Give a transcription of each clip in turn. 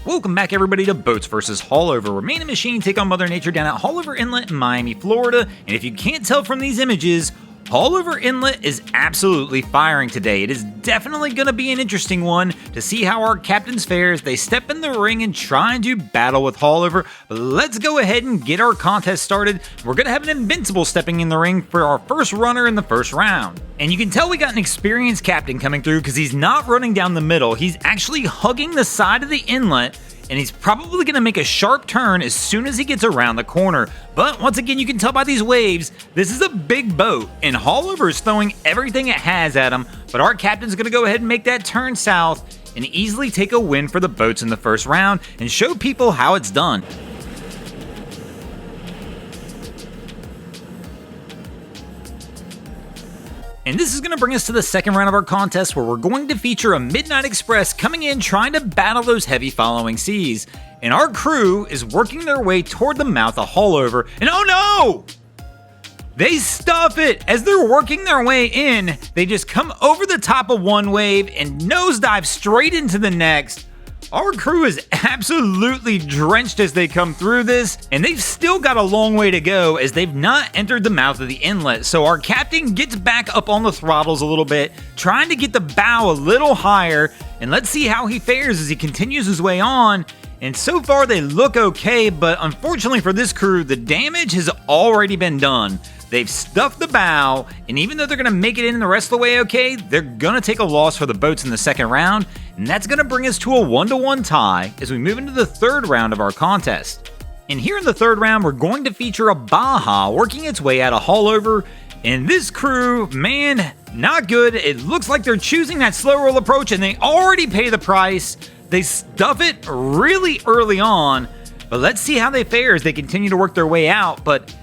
Welcome back everybody to Boats vs. Haulover, where man and machine take on Mother Nature down at Haulover Inlet in Miami, Florida. And if you can't tell from these images, Haulover Inlet is absolutely firing today. It is definitely going to be an interesting one to see how our captains fare as they step in the ring and try and do battle with Haulover. But let's go ahead and get our contest started. We're going to have an Invincible stepping in the ring for our first runner in the first round. And you can tell we got an experienced captain coming through because he's not running down the middle. He's actually hugging the side of the inlet, and he's probably going to make a sharp turn as soon as he gets around the corner. But once again, you can tell by these waves, this is a big boat, and Haulover is throwing everything it has at him, but our captain's going to go ahead and make that turn south and easily take a win for the boats in the first round and show people how it's done. And this is going to bring us to the second round of our contest, where we're going to feature a Midnight Express coming in trying to battle those heavy following seas. And our crew is working their way toward the mouth of Haulover, and oh no! They stuff it! As they're working their way in, they just come over the top of one wave and nosedive straight into the next. Our crew is absolutely drenched as they come through this, and they've still got a long way to go as they've not entered the mouth of the inlet. So our captain gets back up on the throttles a little bit, trying to get the bow a little higher, and let's see how he fares as he continues his way on. And so far they look okay, but unfortunately for this crew, the damage has already been done. They've stuffed the bow, and even though they're going to make it in the rest of the way okay, they're going to take a loss for the boats in the second round, and that's going to bring us to a 1-1 tie as we move into the third round of our contest. And here in the third round, we're going to feature a Baja working its way out of Haulover, and this crew, man, not good. It looks like they're choosing that slow roll approach, and they already pay the price. They stuff it really early on, but let's see how they fare as they continue to work their way out. But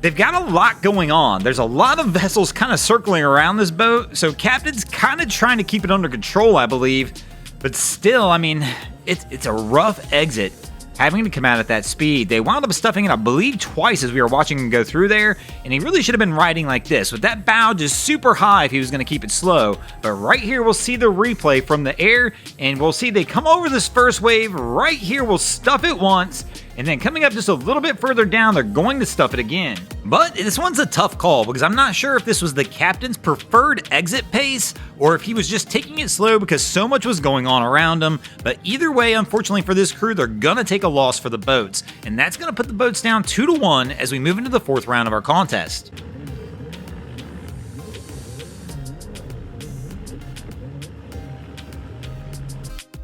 they've got a lot going on. There's a lot of vessels kind of circling around this boat, so captain's kind of trying to keep it under control, I believe. But still, I mean, it's a rough exit having to come out at that speed. They wound up stuffing it, I believe, twice as we were watching him go through there, and he really should have been riding like this, with that bow just super high if he was going to keep it slow. But right here, we'll see the replay from the air, and we'll see they come over this first wave. Right here, we'll stuff it once, and then coming up just a little bit further down, they're going to stuff it again. But this one's a tough call because I'm not sure if this was the captain's preferred exit pace or if he was just taking it slow because so much was going on around him. But either way, unfortunately for this crew, they're going to take a loss for the boats. And that's going to put the boats down 2-1 as we move into the fourth round of our contest.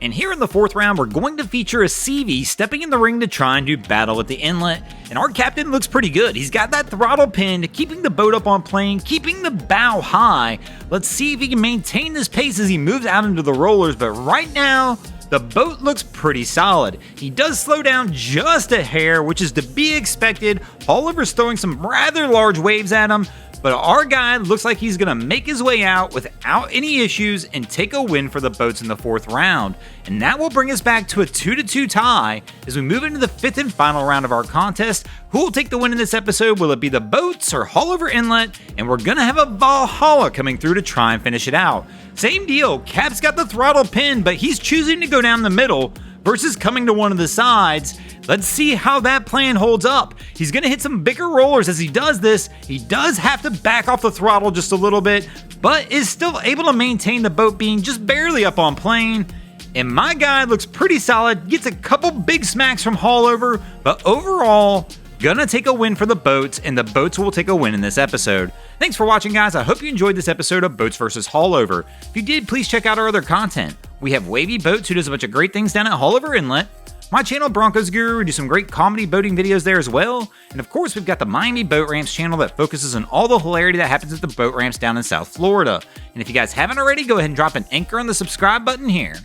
And here in the fourth round, we're going to feature a CV stepping in the ring to try and do battle with the inlet. And our captain looks pretty good. He's got that throttle pinned, keeping the boat up on plane, keeping the bow high. Let's see if he can maintain this pace as he moves out into the rollers. But right now, the boat looks pretty solid. He does slow down just a hair, which is to be expected. Haulover's throwing some rather large waves at him, but our guy looks like he's going to make his way out without any issues and take a win for the boats in the fourth round. And that will bring us back to a 2-2 tie as we move into the fifth and final round of our contest. Who will take the win in this episode? Will it be the boats or Haulover Inlet? And we're going to have a Valhalla coming through to try and finish it out. Same deal, Cap's got the throttle pinned, but he's choosing to go down the middle versus coming to one of the sides. Let's see how that plan holds up. He's going to hit some bigger rollers as he does this. He does have to back off the throttle just a little bit, but is still able to maintain the boat being just barely up on plane. And my guy looks pretty solid, gets a couple big smacks from Haulover, but overall, gonna take a win for the boats, and the boats will take a win in this episode. Thanks for watching, guys. I hope you enjoyed this episode of Boats vs. Haulover. If you did, please check out our other content. We have Wavy Boats, who does a bunch of great things down at Haulover Inlet. My channel, Broncos Guru, we do some great comedy boating videos there as well. And of course, we've got the Miami Boat Ramps channel that focuses on all the hilarity that happens at the boat ramps down in South Florida. And if you guys haven't already, go ahead and drop an anchor on the subscribe button here.